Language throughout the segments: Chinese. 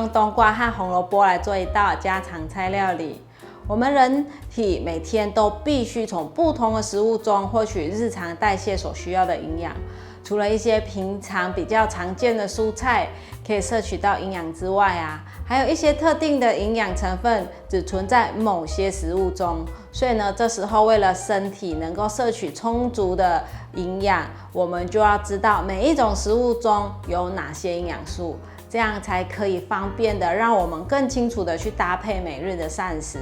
用冬瓜和红萝卜来做一道家常菜料理。我们人体每天都必须从不同的食物中获取日常代谢所需要的营养。除了一些平常比较常见的蔬菜可以摄取到营养之外还有一些特定的营养成分只存在某些食物中。所以呢，这时候为了身体能够摄取充足的营养，我们就要知道每一种食物中有哪些营养素，这样才可以方便的让我们更清楚的去搭配每日的膳食。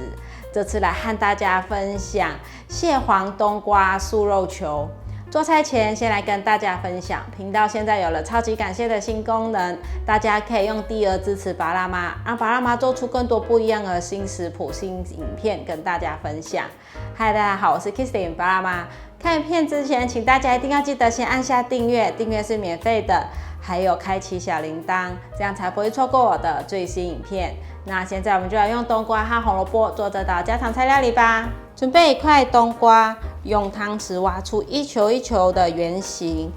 这次来和大家分享蟹黄冬瓜素肉球。做菜前先来跟大家分享，频道现在有了超级感谢的新功能，大家可以用低额支持巴拉妈，让巴拉妈做出更多不一样的新食谱、新影片跟大家分享。嗨，大家好，我是 Kristin 巴拉妈。看影片之前，请大家一定要记得先按下订阅，订阅是免费的，还有开启小铃铛，这样才不会错过我的最新影片。那现在我们就来用冬瓜和红萝卜做这道家常菜料理吧。准备一块冬瓜，用汤匙挖出一球一球的圆形，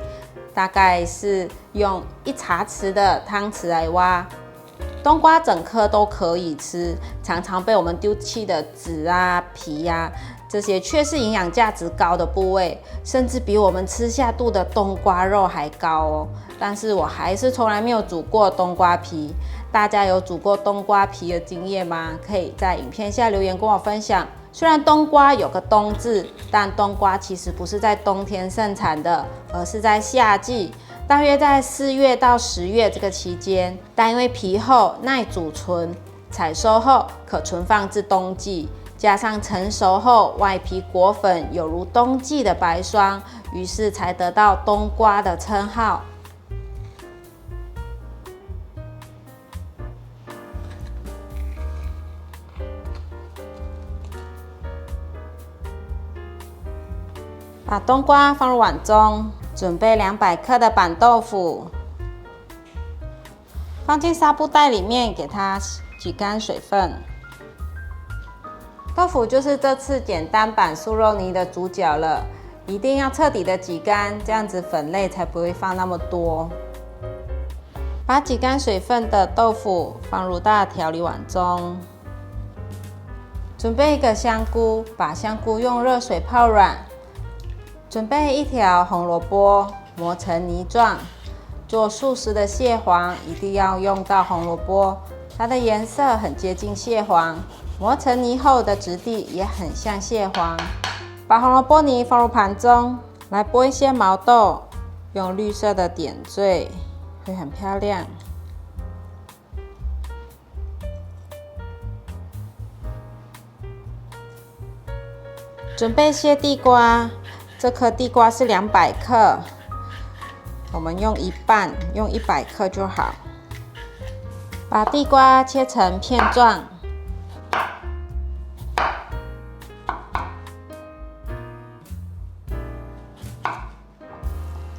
大概是用1茶匙的汤匙来挖。冬瓜整颗都可以吃，常常被我们丢弃的籽皮这些却是营养价值高的部位，甚至比我们吃下肚的冬瓜肉还高哦。但是我还是从来没有煮过冬瓜皮，大家有煮过冬瓜皮的经验吗？可以在影片下留言跟我分享。虽然冬瓜有个冬字，但冬瓜其实不是在冬天盛产的，而是在夏季，大约在4月到10月这个期间。但因为皮厚耐储存，采收后可存放至冬季，加上成熟后外皮裹粉有如冬季的白霜，于是才得到冬瓜的称号。把冬瓜放入碗中，准备200克的板豆腐，放进纱布袋里面，给它挤干水分。豆腐就是这次简单版素肉泥的主角了，一定要彻底的挤干，这样子粉类才不会放那么多。把挤干水分的豆腐放入大调理碗中，准备一个香菇，把香菇用热水泡软。准备1条红萝卜，磨成泥状。做素食的蟹黄一定要用到红萝卜，它的颜色很接近蟹黄，磨成泥后的质地也很像蟹黄。把红萝卜泥放入盘中，来剥一些毛豆，用绿色的点缀，会很漂亮。准备切地瓜。这颗地瓜是200克，我们用一半，用100克就好。把地瓜切成片状，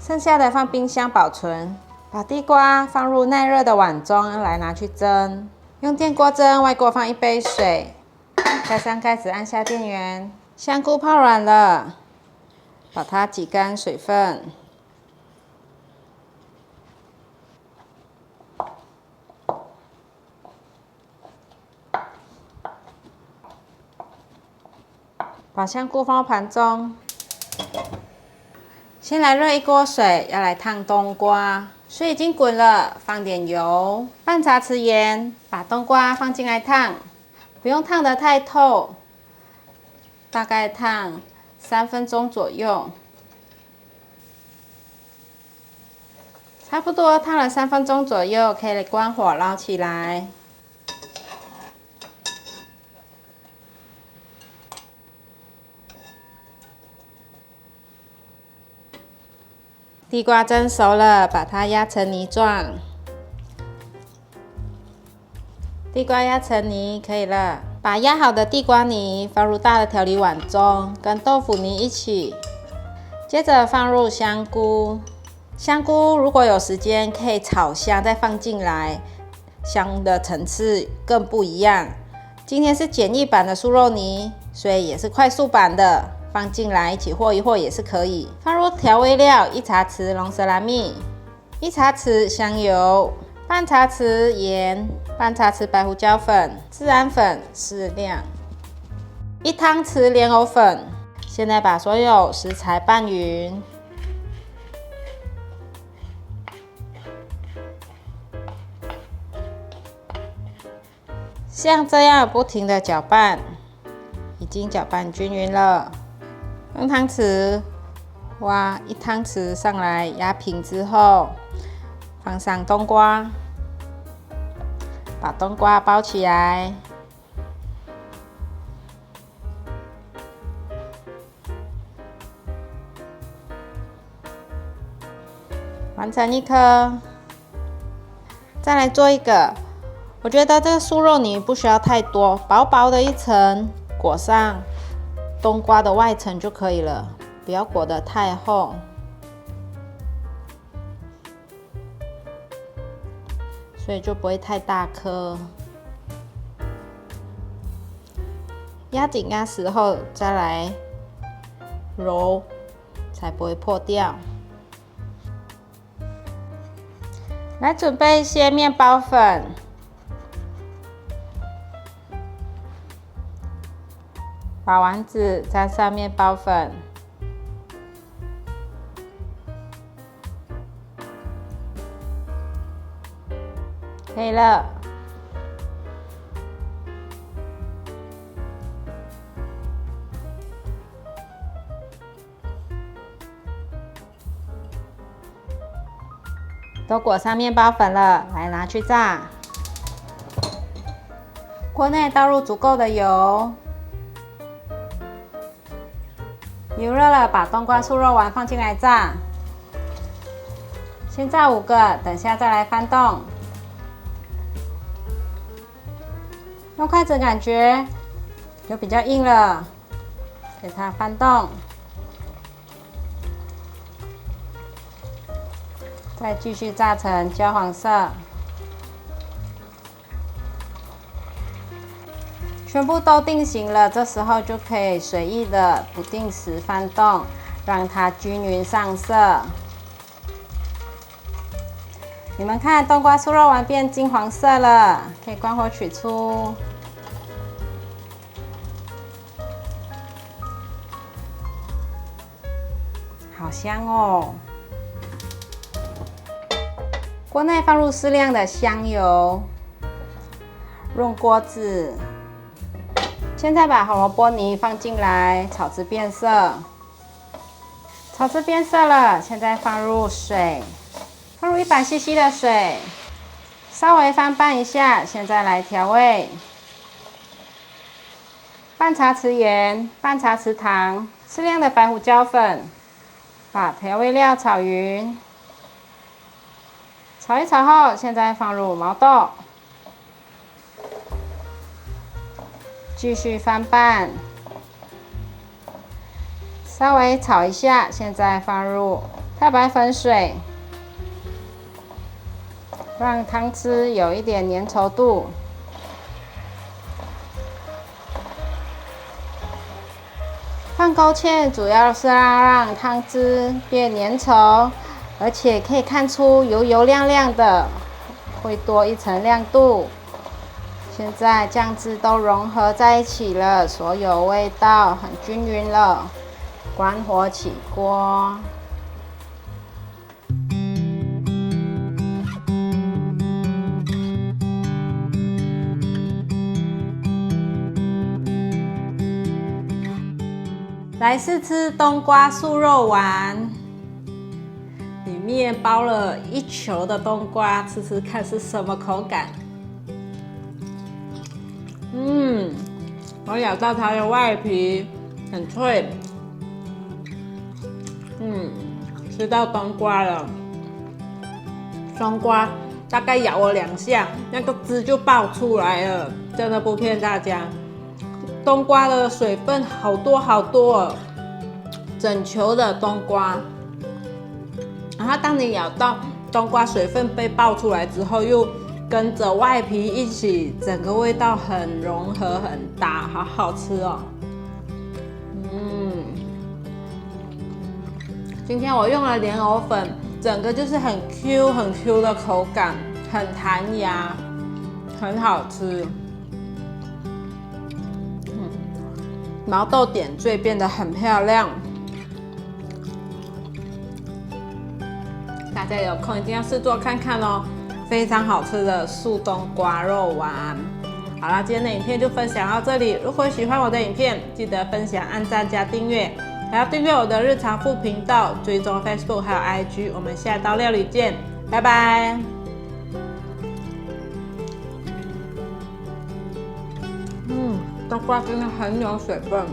剩下的放冰箱保存。把地瓜放入耐热的碗中，来拿去蒸。用电锅蒸，外锅放1杯水，盖上盖子，按下电源。香菇泡软了。把它挤干水分，把香菇放到盘中。先来热1锅水，要来烫冬瓜。水已经滚了，放点油，半茶匙盐，把冬瓜放进来烫，不用烫得太透，大概烫3分钟左右，差不多烫了3分钟左右，可以关火捞起来。地瓜蒸熟了，把它压成泥状。地瓜压成泥可以了。把压好的地瓜泥放入大的调理碗中，跟豆腐泥一起。接着放入香菇，香菇如果有时间可以炒香再放进来，香的层次更不一样。今天是简易版的素肉泥，所以也是快速版的，放进来一起和一和也是可以。放入调味料1茶匙龙舌兰蜜，1茶匙香油，半茶匙盐，半茶匙白胡椒粉，孜然粉适量，1汤匙莲藕粉。现在把所有食材拌匀。像这样不停的搅拌，已经搅拌均匀了。用汤匙挖1汤匙上来压平之后，放上冬瓜，把冬瓜包起来。完成1颗。再来做一个。我觉得这个素肉泥不需要太多，薄薄的一层裹上冬瓜的外层就可以了，不要裹得太厚。所以就不会太大颗。压紧压实后再来揉，才不会破掉。来准备一些面包粉。把丸子沾上面包粉，可以了。都裹上面包粉了，来拿去炸。锅内倒入足够的油。油热了，把冬瓜素肉丸放进来炸。先炸5个，等下再来翻动。用筷子感觉有比较硬了，给它翻动。再继续炸成焦黄色。全部都定型了，这时候就可以随意的不定时翻动，让它均匀上色。你们看，冬瓜素肉丸变金黄色了，可以关火取出。好香哦！锅内放入适量的香油，润锅子。现在把红萝卜泥放进来，炒至变色。炒至变色了，现在放入水，放入100cc 的水，稍微翻拌一下。现在来调味：半茶匙盐，半茶匙糖，适量的白胡椒粉。把调味料炒匀。炒一炒后，现在放入毛豆。继续翻拌，稍微炒一下，现在放入太白粉水，让汤汁有一点粘稠度。放勾芡主要是让汤汁变粘稠，而且可以看出油油亮亮的，会多一层亮度。现在酱汁都融合在一起了，所有味道很均匀了。关火起锅。来试吃冬瓜素肉丸，里面包了1球的冬瓜，吃吃看是什么口感。我咬到它的外皮很脆，吃到冬瓜了。冬瓜大概咬了2下，那个汁就爆出来了，真的不骗大家。冬瓜的水分好多好多哦，整球的冬瓜。然后当你咬到冬瓜水分被爆出来之后，又跟着外皮一起，整个味道很融合，很搭，好好吃哦。今天我用了莲藕粉，整个就是很 Q 的口感，很弹牙，很好吃。毛豆点缀变得很漂亮，大家有空一定要试做看看哦，非常好吃的速冻瓜肉丸。好啦，今天的影片就分享到这里。如果喜欢我的影片，记得分享、按赞加订阅，还要订阅我的日常副频道，追踪 Facebook 还有 IG。我们下一道料理见，拜拜。冬瓜真的很有水分。